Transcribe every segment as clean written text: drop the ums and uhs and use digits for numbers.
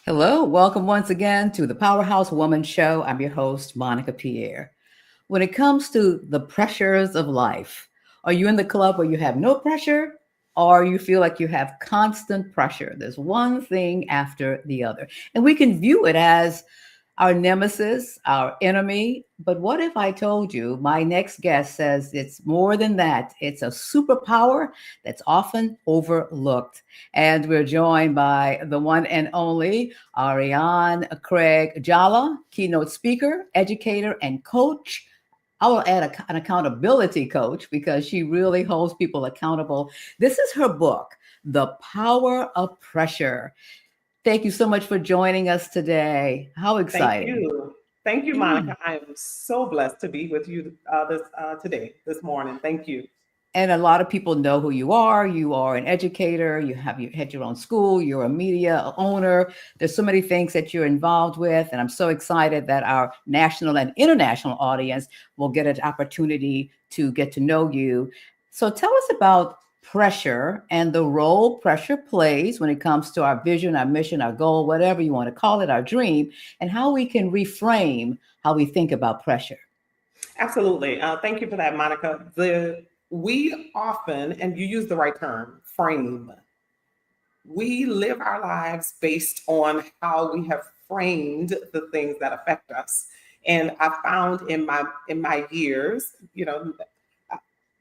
Hello, welcome once again to the Powerhouse Woman Show. I'm your host, Monica Pierre. When it comes to the pressures of life, are you in the club where you have no pressure or you feel like you have constant pressure? There's one thing after the other. And we can view it as our nemesis, our enemy. But what if I told you my next guest says it's more than that? It's a superpower that's often overlooked. And we're joined by the one and only Arianne Craig Jolla, keynote speaker, educator, and coach. I will add an accountability coach because she really holds people accountable. This is her book, The Power of Pressure. Thank you so much for joining us today. How Thank exciting. you. Thank you, Yeah. Monica. I am so blessed to be with you this morning. Thank you. And a lot of people know who you are. You are an educator. You had your own school. You're a media owner. There's so many things that you're involved with. And I'm so excited that our national and international audience will get an opportunity to get to know you. So tell us about pressure and the role pressure plays when it comes to our vision, our mission, our goal, whatever you want to call it, our dream, and how we can reframe how we think about pressure. Absolutely. Thank you for that, Monica. We often, and you use the right term, frame. We live our lives based on how we have framed the things that affect us. And I found in my years,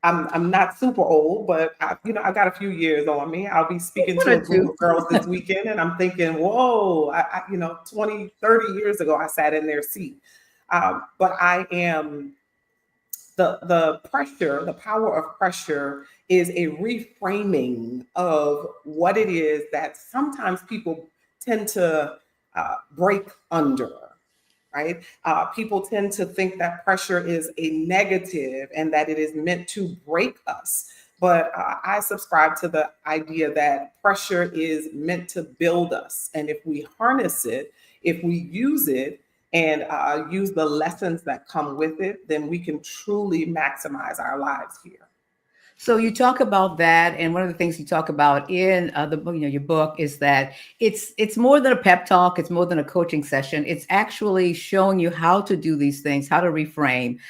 I'm not super old, but I got a few years on me. I'll be speaking One to or a group two. of girls this weekend, and I'm thinking, whoa, 20, 30 years ago, I sat in their seat. But I am the pressure, the power of pressure is a reframing of what it is that sometimes people tend to break under, right? People tend to think that pressure is a negative and that it is meant to break us. But I subscribe to the idea that pressure is meant to build us. And if we harness it, if we use it, and use the lessons that come with it, then we can truly maximize our lives here. So you talk about that, and one of the things you talk about in the your book is that it's more than a pep talk. It's more than a coaching session. It's actually showing you how to do these things, how to reframe.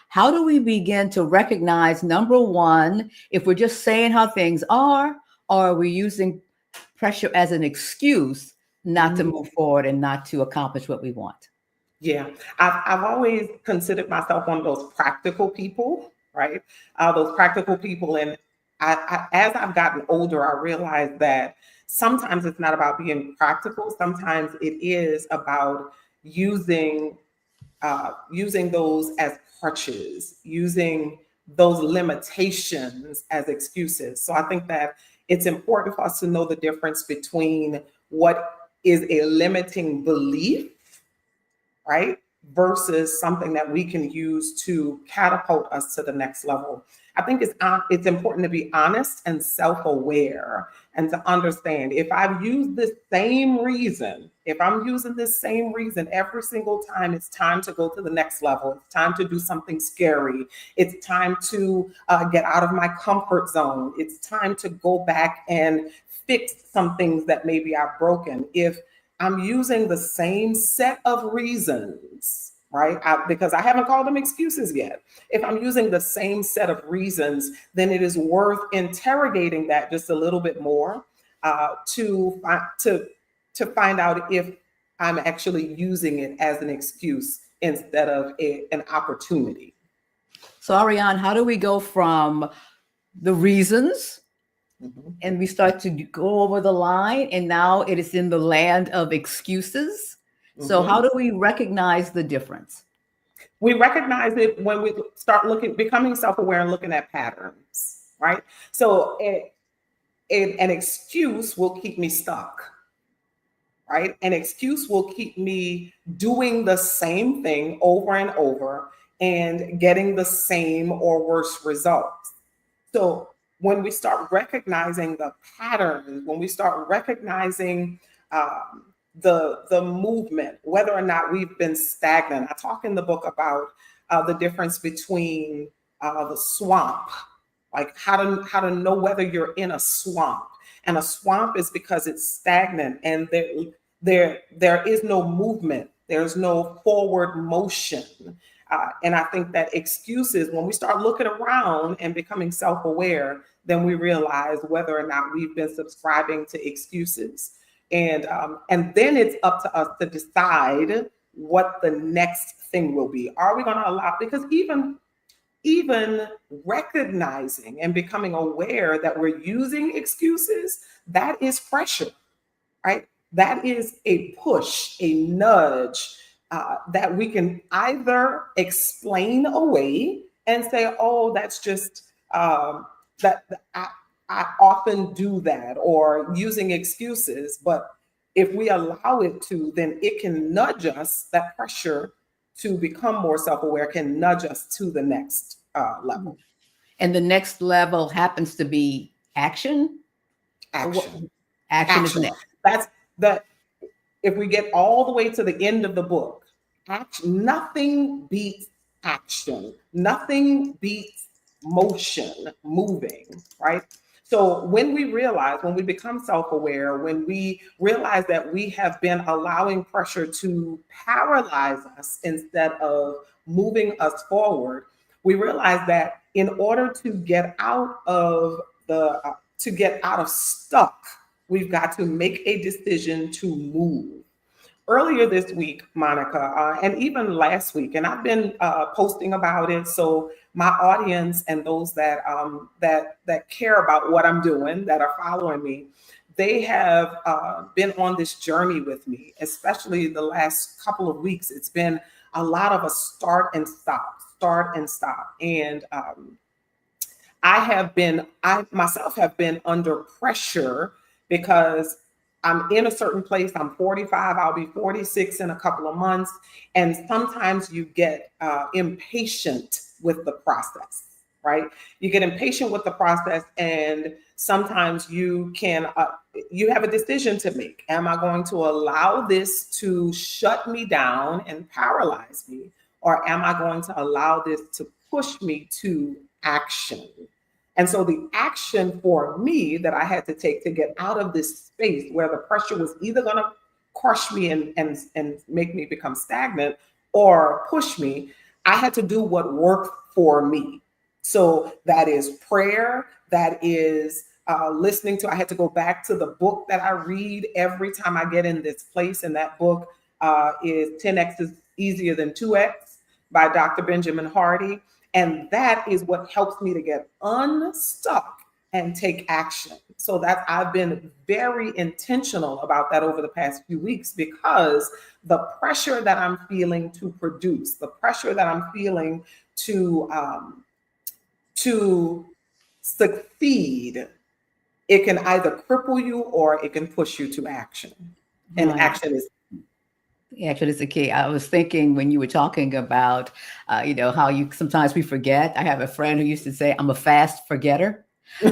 How do we begin to recognize, number one, if we're just saying how things are, or are we using pressure as an excuse not to move forward and not to accomplish what we want? Yeah, I've always considered myself one of those practical people, right? Those practical people, and as I've gotten older, I realized that sometimes it's not about being practical. Sometimes it is about using using those as crutches, using those limitations as excuses. So I think that it's important for us to know the difference between what is a limiting belief, right? Versus something that we can use to catapult us to the next level. I think it's important to be honest and self-aware and to understand if I've used this same reason, if I'm using this same reason every single time, it's time to go to the next level. It's time to do something scary. It's time to get out of my comfort zone. It's time to go back and fix some things that maybe I've broken. If I'm using the same set of reasons, right? Because I haven't called them excuses yet. If I'm using the same set of reasons, then it is worth interrogating that just a little bit more to find out if I'm actually using it as an excuse instead of an opportunity. So, Ariane, how do we go from the reasons Mhm. and we start to go over the line and now it is in the land of excuses? So how Mhm. do we recognize the difference? We recognize it when we start becoming self-aware and looking at patterns, right? So an excuse will keep me stuck, right? An excuse will keep me doing the same thing over and over and getting the same or worse results. So when we start recognizing the patterns, when we start recognizing the movement, whether or not we've been stagnant, I talk in the book about the difference between the swamp, like how to know whether you're in a swamp. And a swamp is because it's stagnant and there is no movement. There's no forward motion. And I think that excuses, when we start looking around and becoming self-aware, then we realize whether or not we've been subscribing to excuses. And then it's up to us to decide what the next thing will be. Are we going to allow, because even recognizing and becoming aware that we're using excuses, that is pressure, right? That is a push, a nudge, that we can either explain away and say, oh, that's just that I often do that, or using excuses. But if we allow it to, then it can nudge us, that pressure to become more self-aware can nudge us to the next level. And the next level happens to be action. Action. Action is Action. next. That's that. If we get all the way to the end of the book, action, nothing beats action. Nothing beats motion, moving, right? So when we become self-aware, when we realize that we have been allowing pressure to paralyze us instead of moving us forward, we realize that in order to get out of stuck, we've got to make a decision to move. Earlier this week, Monica, and even last week, and I've been posting about it, so my audience and those that care about what I'm doing, that are following me, they have been on this journey with me, especially the last couple of weeks. It's been a lot of a start and stop. And I myself have been under pressure because I'm in a certain place. I'm 45, I'll be 46 in a couple of months. And sometimes you get impatient with the process, right? You get impatient with the process, and sometimes you have a decision to make. Am I going to allow this to shut me down and paralyze me? Or am I going to allow this to push me to action? And so the action for me that I had to take to get out of this space where the pressure was either going to crush me and make me become stagnant or push me, I had to do what worked for me. So that is prayer, that is I had to go back to the book that I read every time I get in this place. And that book is 10X is Easier Than 2X by Dr. Benjamin Hardy. And that is what helps me to get unstuck and take action. So that I've been very intentional about that over the past few weeks, because the pressure that I'm feeling to produce, the pressure that I'm feeling to succeed, it can either cripple you or it can push you to action. And Right. action is Actually, it's a key. I was thinking when you were talking about, how sometimes we forget. I have a friend who used to say, I'm a fast forgetter.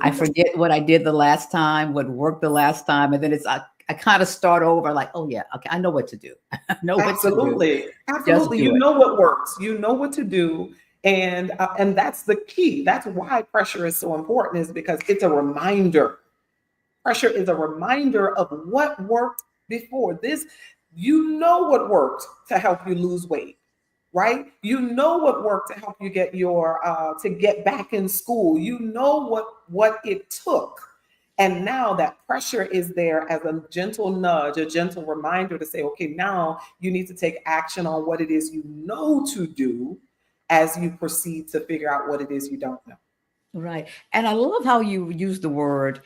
I forget what I did the last time, what worked the last time. And then I kind of start over like, oh yeah, okay, I know what to do. I know what to do. Absolutely. You Do it. know what works. You know what to do. And that's the key. That's why pressure is so important, is because it's a reminder. Pressure is a reminder of what worked before this. You know what worked to help you lose weight, right? You know what worked to help you get to get back in school. You know what it took. And now that pressure is there as a gentle nudge, a gentle reminder to say, okay, now you need to take action on what it is you know to do as you proceed to figure out what it is you don't know. Right. And I love how you use the word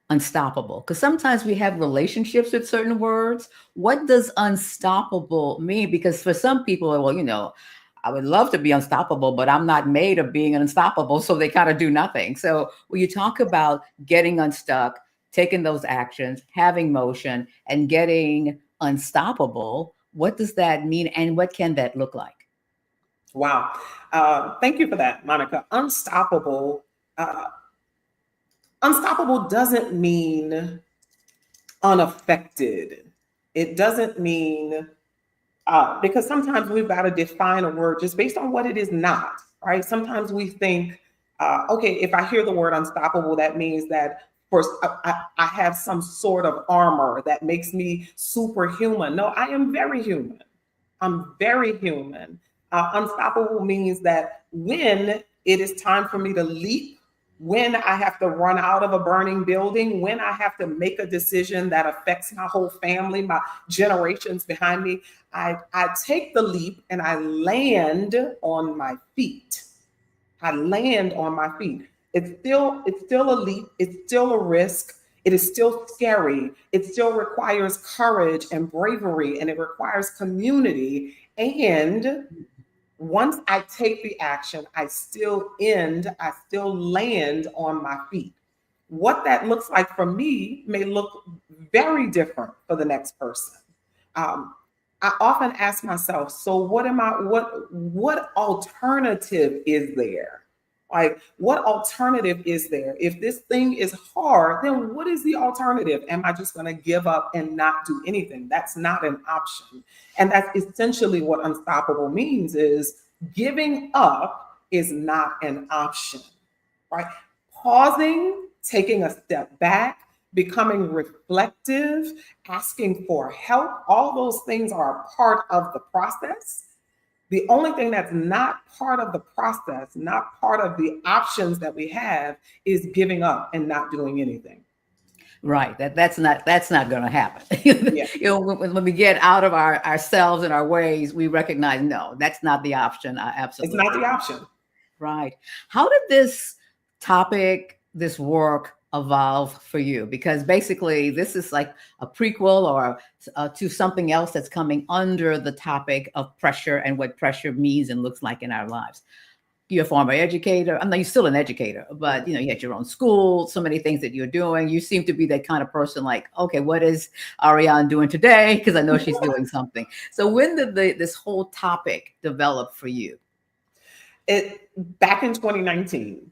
unstoppable, because sometimes we have relationships with certain words. What does unstoppable mean? Because for some people, well, I would love to be unstoppable, but I'm not made of being unstoppable. So they kind of do nothing. So when you talk about getting unstuck, taking those actions, having motion, and getting unstoppable, what does that mean? And what can that look like? Wow. Thank you for that, Monica. Unstoppable doesn't mean unaffected. It doesn't mean, because sometimes we've got to define a word just based on what it is not, right? Sometimes we think, okay, if I hear the word unstoppable, that means that for I have some sort of armor that makes me superhuman. No, I am very human. I'm very human. Unstoppable means that when it is time for me to leap, when I have to run out of a burning building, when I have to make a decision that affects my whole family, my generations behind me, I take the leap and I land on my feet. I land on my feet. It's still a leap, it's still a risk, it is still scary, it still requires courage and bravery, and it requires community. And once I take the action, I still land on my feet. What that looks like for me may look very different for the next person. Um, I often ask myself, so what alternative is there? Like, what alternative is there? If this thing is hard, then what is the alternative? Am I just going to give up and not do anything? That's not an option. And that's essentially what unstoppable means, is giving up is not an option, right? Pausing, taking a step back, becoming reflective, asking for help, all those things are a part of the process. The only thing that's not part of the process, not part of the options that we have, is giving up and not doing anything. Right. That's not going to happen. Yeah. When we get out of ourselves and our ways, we recognize, no, that's not the option. I It's absolutely. not the option. Right. How did this topic, this work evolve for you? Because basically, this is like a prequel or to something else that's coming under the topic of pressure and what pressure means and looks like in our lives. You're a former educator. I mean, you're still an educator, but you had your own school, so many things that you're doing. You seem to be that kind of person like, okay, what is Arianne doing today? Because I know she's doing something. So when did this whole topic develop for you? Back in 2019.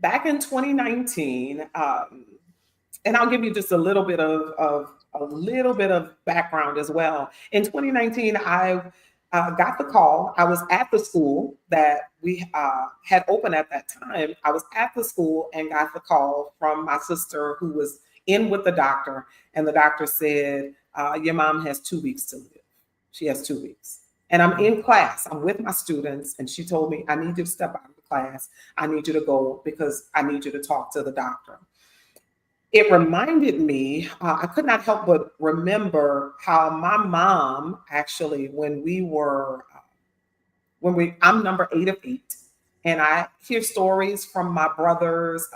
Back in 2019, and I'll give you just a little bit of background as well. In 2019, I got the call. I was at the school that we had opened at that time. I was at the school and got the call from my sister, who was in with the doctor, and the doctor said, "Your mom has 2 weeks to live. She has 2 weeks." And I'm in class. I'm with my students, and she told me, "I need you to step out of the class. I need you to go because I need you to talk to the doctor." It reminded me, I could not help but remember how my mom actually, I'm number 8 of 8, and I hear stories from my brothers,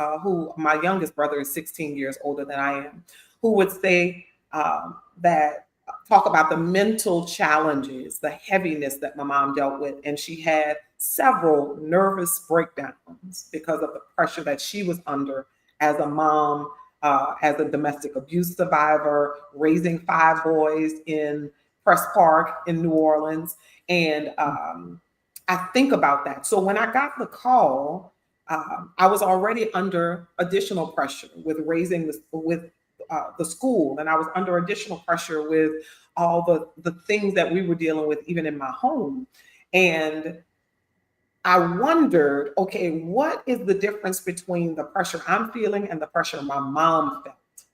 my youngest brother is 16 years older than I am, who would say that talk about the mental challenges, the heaviness that my mom dealt with. And she had several nervous breakdowns because of the pressure that she was under as a mom, as a domestic abuse survivor, raising 5 boys in Press Park in New Orleans. And I think about that. So when I got the call, I was already under additional pressure with raising the school, and I was under additional pressure with all the things that we were dealing with, even in my home. And I wondered, okay, what is the difference between the pressure I'm feeling and the pressure my mom felt?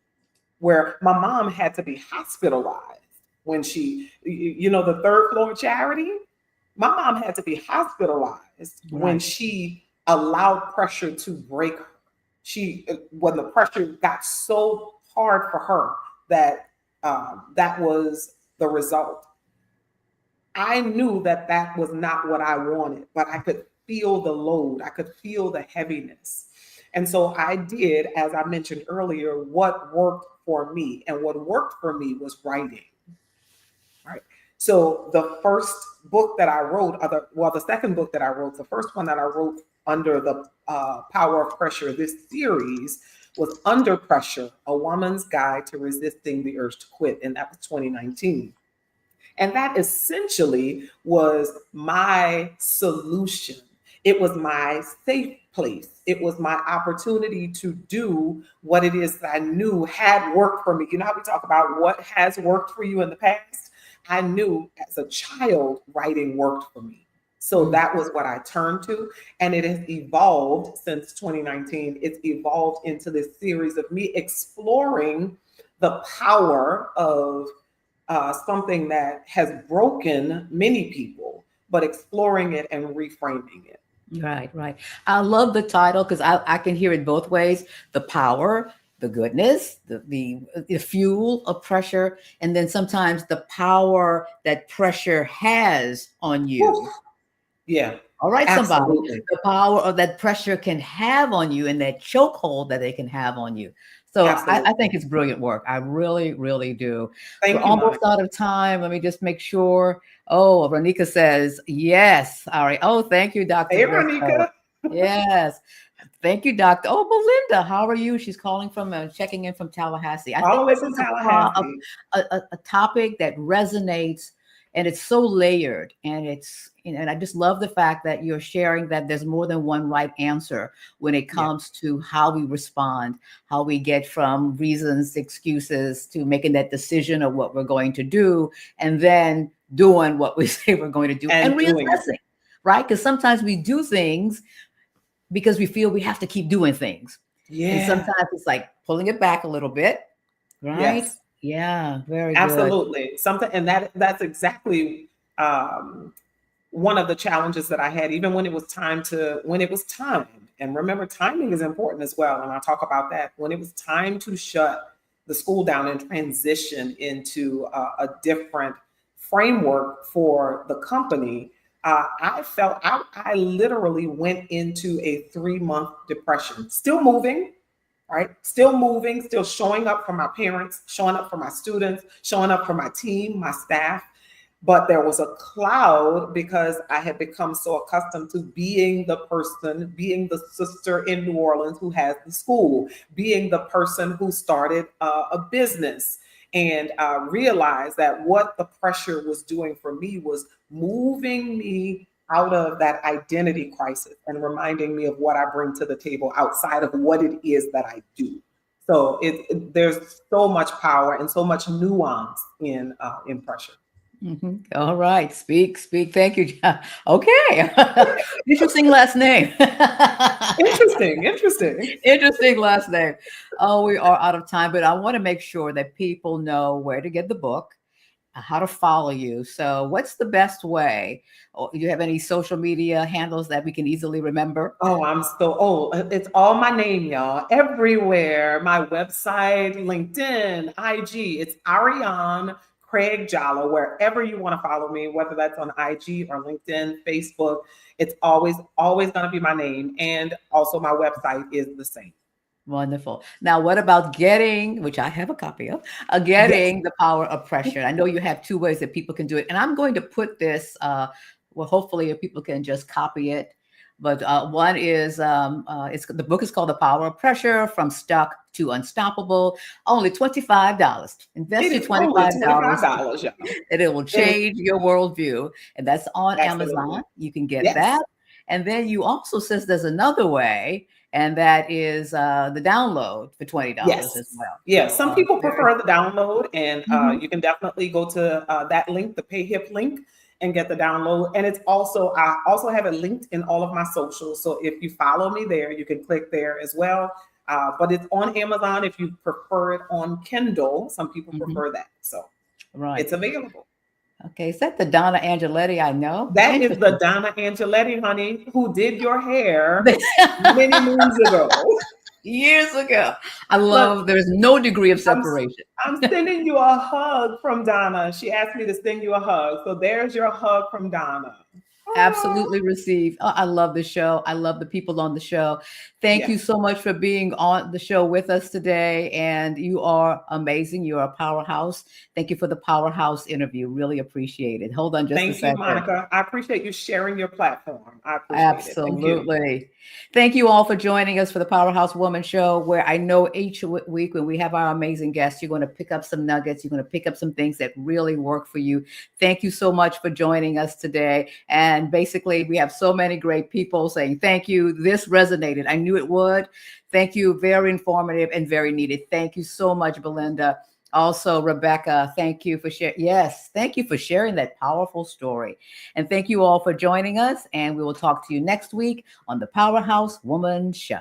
Where my mom had to be hospitalized when the third floor charity, my mom had to be hospitalized when she allowed pressure to break her. When the pressure got so hard for her that that was the result. I knew that was not what I wanted, but I could feel the load. I could feel the heaviness. And so I did, as I mentioned earlier, what worked for me. And what worked for me was writing. Right. So the first book that I wrote, the second book that I wrote, the first one that I wrote under the Power of Pressure, this series was Under Pressure, A Woman's Guide to Resisting the Urge to Quit. And that was 2019. And that essentially was my solution. It was my safe place. It was my opportunity to do what it is that I knew had worked for me. You know how we talk about what has worked for you in the past? I knew as a child writing worked for me. So that was what I turned to. And it has evolved since 2019. It's evolved into this series of me exploring the power of something that has broken many people, but exploring it and reframing it. Right, right. I love the title because I can hear it both ways. The power, the goodness, the fuel of pressure, and then sometimes the power that pressure has on Whew. you. Yeah, All right, somebody. absolutely. The power of that pressure can have on you and that chokehold that they can have on you. So I Absolutely. think it's brilliant work. I really, really do. We're Thank you, almost Monica. out of time. Let me just make sure. Oh, Ronika says yes. All right. Oh, thank you, Dr. Hey, Briscoe. Monica. Yes. Thank you, Doctor. Oh, Belinda, how are you? She's calling from checking in from Tallahassee. I All think the way this from is a, Tallahassee. a topic that resonates and it's so layered. And it's, and I just love the fact that you're sharing that there's more than one right answer when it Yeah. comes to how we respond, how we get from reasons, excuses to making that decision of what we're going to do, and then doing what we say we're going to do and And doing it. reassessing, right? Because sometimes we do things because we feel we have to keep doing things. And Yeah. sometimes it's like pulling it back a little bit, right? Yes. Yeah, very good. Absolutely. Something, and that's exactly um, one of the challenges that I had, even when it was time. And remember, timing is important as well. And I'll talk about that. When it was time to shut the school down and transition into a different framework for the company, I literally went into a 3-month depression, still moving, right? Still moving, still showing up for my parents, showing up for my students, showing up for my team, my staff. But there was a cloud because I had become so accustomed to being the person, being the sister in New Orleans who has the school, being the person who started a business. And realized that what the pressure was doing for me was moving me out of that identity crisis and reminding me of what I bring to the table outside of what it is that I do. So there's so much power and so much nuance in pressure. All right. Speak, speak. Thank you, John. Okay. Interesting last name. Interesting, interesting. Interesting last name. Oh, we are out of time, but I want to make sure that people know where to get the book, how to follow you. So, what's the best way? Or do you have any social media handles that we can easily remember? Oh, I'm still, oh, it's all my name, y'all. Everywhere. My website, LinkedIn, IG. It's Arianne Craig Jolla, wherever you want to follow me, whether that's on IG or LinkedIn, Facebook. It's always going to be my name. And also my website is the same. Wonderful. Now, what about getting, which I have a copy of, Yes. getting the power of pressure? I know you have two ways that people can do it, and I'm going to put this. Well, hopefully, if people can just copy it. But one is, it's the book is called The Power of Pressure: From Stuck to Unstoppable. Only $25. Invest It your is only $25, $25, y'all. and it will It is change your worldview. And that's on Amazon. absolutely. You can get Yes. that. And then you also says there's another way, and that is the download for $20 as Yes. well. Yeah. So Some people very. prefer the download, and Mhm. you can definitely go to that link, the PayHip link, and get the download. And it's also, I also have it linked in all of my socials. So if you follow me there, you can click there as well. But it's on Amazon if you prefer it on Kindle. Some people Mhm. prefer that. So Right. it's available. Okay. Is that the Donna Angeletti I know? That is the Interesting. Donna Angeletti, honey, who did your hair many moons ago. Years ago. I Look, love there's no degree of I'm separation. I'm sending you a hug from Donna. She asked me to send you a hug. So there's your hug from Donna. Oh, Absolutely receive. Oh, I love the show. I love the people on the show. Thank you yes. so much for being on the show with us today. And you are amazing. You are a powerhouse. Thank you for the powerhouse interview. Really appreciate it. Hold on just a Thank you, second. Monica. I appreciate you sharing your platform. I appreciate it. Thank you. Absolutely. Thank you all for joining us for the Powerhouse Woman Show, where I know each week when we have our amazing guests, you're going to pick up some nuggets. You're going to pick up some things that really work for you. Thank you so much for joining us today. And basically, we have so many great people saying, thank you. This resonated. I knew it would. Thank you. Very informative and very needed. Thank you so much, Belinda. Also, Rebecca, thank you for sharing. Yes, thank you for sharing that powerful story. And thank you all for joining us. And we will talk to you next week on the Powerhouse Woman Show.